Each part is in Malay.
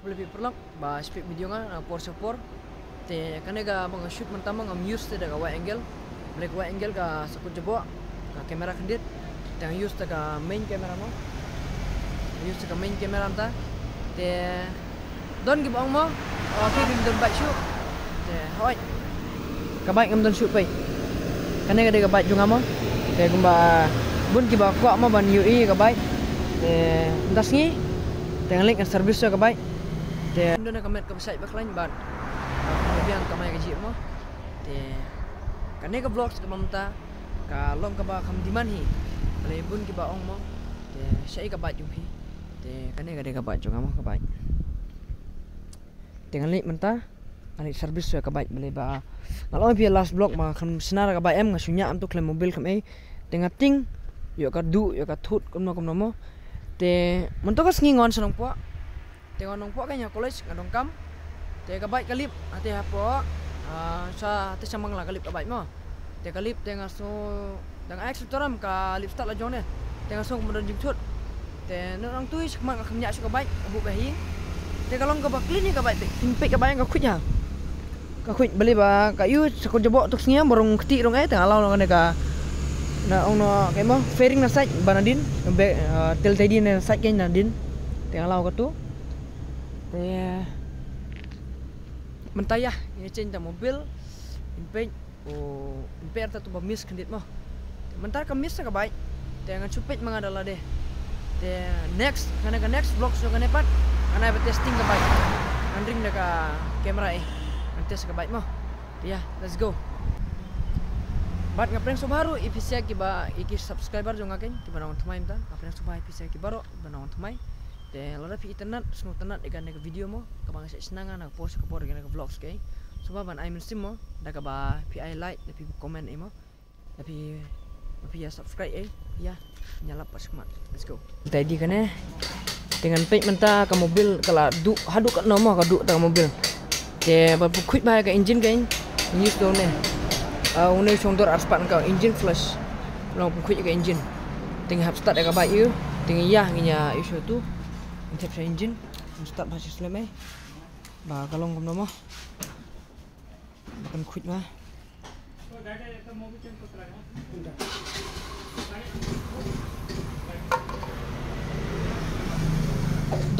lebih perlak ba speed video nga por support te kanega bang shoot mentama ngam use te daga wide angle black wide angle ka sakut jebo ka kamera kendit te use te ka main camera mo use te ka main camera anta te don gi bang mo ke bim don baik shoot te hoi ka baik ngam don shoot pai kanega de ka baik junga mo te gumba bun ki ba kwa mo ban UI ka baik te ndasngi te link service ka baik te don ka met ka site back line ban kemudian kamay gaji mo te kanega vlogs ka mamta ka long ka ba kam diman hi lebun ki ba ong mo te sai ka ba jung hi te kanega de ka ba jung mo ka ba te ngali menta ani service ka ba bele ba ngalong pi last vlog ma kam senar ka ba em ngasunya am to klem mobil kam ei te ngating yo ka du yo ka thut kom no mo te mentok ka sngingon sanong po te ngonong po kanya college ngadong kam te ka baik kalip ate hapo sa te samang la kalip ka baik mo te kalip te ngaso dang ex toram ka lip start la jone te ngaso kemudian jipsut te nang tui sakma ka khnya su ka baik bu bahi te kalong ka ba clean ka baik te impe ka baik ka khutnya ka khut beli ba ka yu sakut jebok tuk snia borong keti rong te ngalau ngane ka na ong no kemo fairing na site banadin be tel tadi na site ken nadin te ngalau ka tu te mentayah ini cinta mobil impe impe arta tu bamis kendit mo mentar kamis ka baik te ngan supit mangadala deh te next kana ka next vlog so kana pat kana ba testing ka baik andring da ka kamera test ka baik mo ya let's go bat ngapreng so baru ipisia ki ba iki subscriber jo ngaken ki banong thamai mta ngapreng so ba ipisia ki baro banong thamai te loda pi internet snu tenat ikan ke video mo kabang senangan nak post ke por ke vlogs ke sebab ban ai mensim mo da ka ba pi ai like pi comment mo tapi ya subscribe ya nyala pas kemat let's go tadi kan dengan pek menta ke mobil kala du haduk ka nomo ka du ta mobil te ba quick ba ka engine kain news do ne une chongdor arspan ka engine flash long quick ka engine ting hap start ka ba yu ting ya nginya isu tu tap sa engine start masih seleme ba kalong kum nomo makan quick ba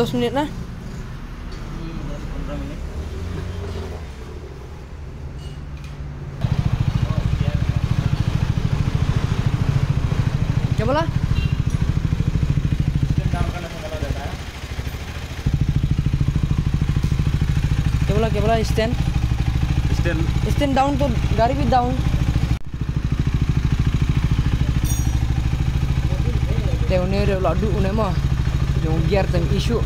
2 menit na 10-15 menit coba lah coba lah stand down तो गाड़ी भी down te une re ladu une mo jong gear tem isu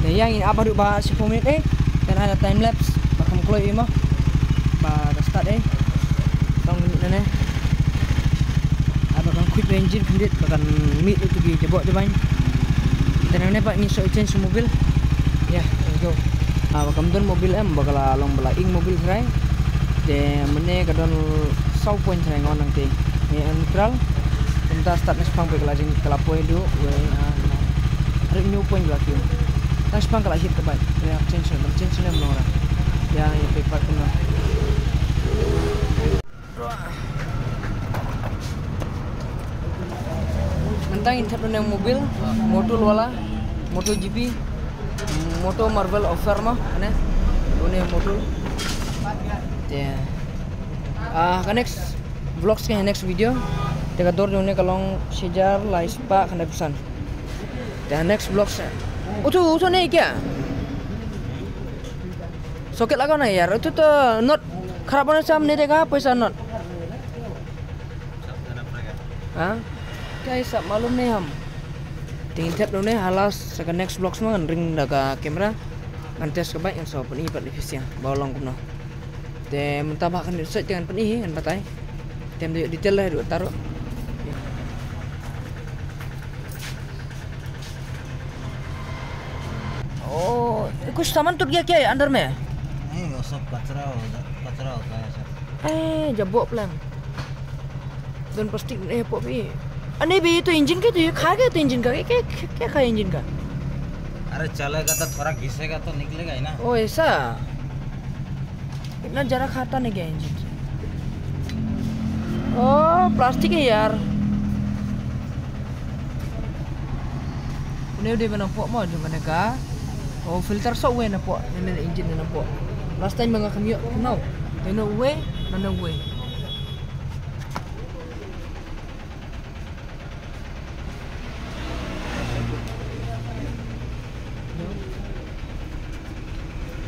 te yang ini apa duk ba 10 menit dan ada time lapse bakam kloi mo ba start tong menit ne apa kan quick engine kendit bakan meet itu gi jebok jebain dan ne pak ni so change mobil ya let's go bakam don mobil bakal long bala ing mobil serai de mene kadon sau point serai ngon nang te ni neutral kita start nespang pe kelajing kelapo itu we renew point lagi nespang kelajing ke baik ya change ne menora ya pe pak kuna mentang intip nang mobil motor wala MotoGP Moto Marvel offer mah ane une motor ya ka next vlogs ke next video teka dor jone kalong sejar lai spa kanda pesan dan next vlogs utu ne kya soket lagaw na yar itu to not kharap na sam ne dega paisa not ha kaya sab malum ne ham tingin tap ne halas sa next vlogs mo ring daga kamera antes ka baik yang so pun ipat efisien bawlong kuno te mentabahkan set dengan peni kan batai tem detail lah taruh oh कुछ सामान टूट गया क्या है अंदर में नहीं वो सब कचरा होता है सब जबो प्लान dan plastik pop भी अने भी तो इंजन के तो ये खा गया तो इंजन का क्या खाया इंजन का अरे चलेगा तो थोड़ा घिसेगा तो निकलेगा ही ना। ओ ऐसा इतना जरा खाता नहीं क्या इंजन से? Oh प्लास्टिक है यार। Ini udah menampok mau di mana kah? Oh filter so we nampok, ini engine ni nampok. Last time mga kami kenal, ini we, mana we.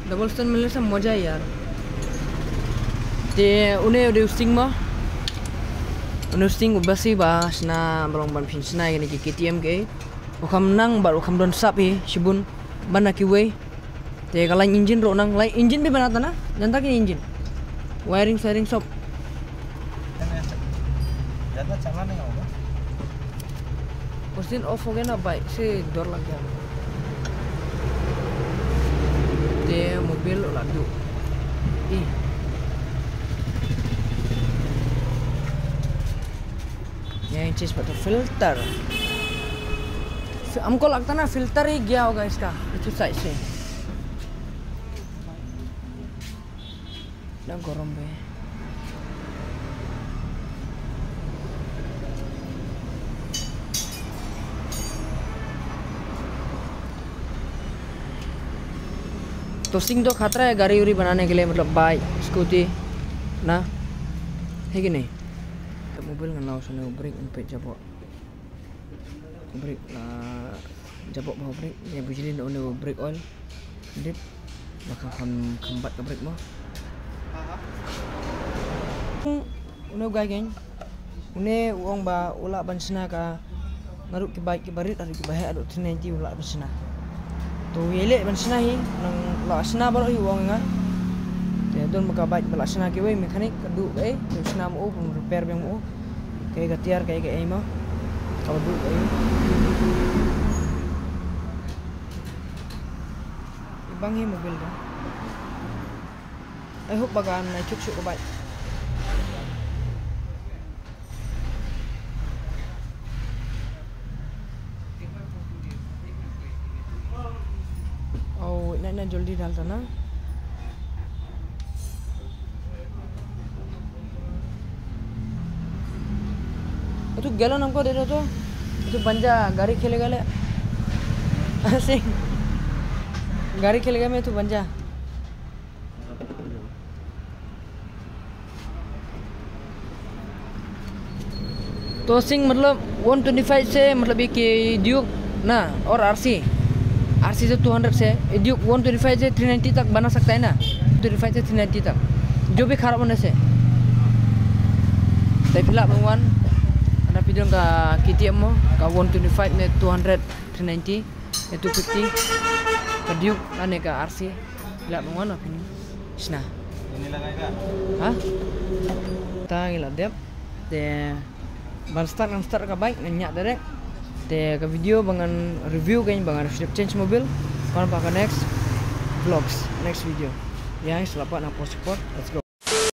Double stand मिलने से मजा है यार। ते उन्हें उधर स्टिंग में, उन्हें स्टिंग बसी बास ना belum ban pinch na ini KTM ke. Ukam nang baru ukam don sapi sibun mana kiwe. Te kalau engine ro nang lain engine भी बनाता ना, जानता कि engine, wiring sharing सब. ज़्यादा चला नहीं होगा। उस दिन ऑफ हो गया ना बाइक से डर लग गया। ते मोबिल लाडू ये चीज पर तो फिल्टर हमको लगता ना फिल्टर ही गया होगा इसका इस साइड से ना गरम है तो सिंह तो खतरा है गाड़ी उड़ी बनाने के लिए मतलब बाइक स्कूटी ना है कि नहीं तो Mobil nggak naus nih brake sampai jabok brake jabok bawa brake ya bujili nak nih brake oil dip bakal kembat ke brake mah udah guys kan udah uang ba ulak bansina ka ngaruk ke baik ke barit ada ke bahaya ada tinenti ulak bansina तो ये ले बंसना ही नंग लासना बारो ही उang nga te don maka baik balasna ke we mekanik kadu e bensna mo pun repair bang mo kay gatiar kay kay mo kadu e ibang hi mobil da I hope bagan na chuk chuk baik ना जल्दी डालता ना तू गैलन हमको दे दो तो बंजा गाड़ी खेलेगा ले ऐसे गाड़ी खेलेगा मैं तू बंजा तो सिंह मतलब 125 से मतलब एक ड्यूक ना और आरसी से 200 से ड्यूक 125 से 390 तक बना सकता है ना 225 से 390 तक जो भी खराब होने से tapi pila bangwan ada video ka KTM mo ka 125 ne 200 390 ne 250 ka Duke ane ka RC pila bangwan apa ini isna ini लगाएगा ha ta ngila dep de ban start ka bike nyak direct te ka video bangan review kan bangan strip change mobil kon pakai next vlogs next video ya selamat na support let's go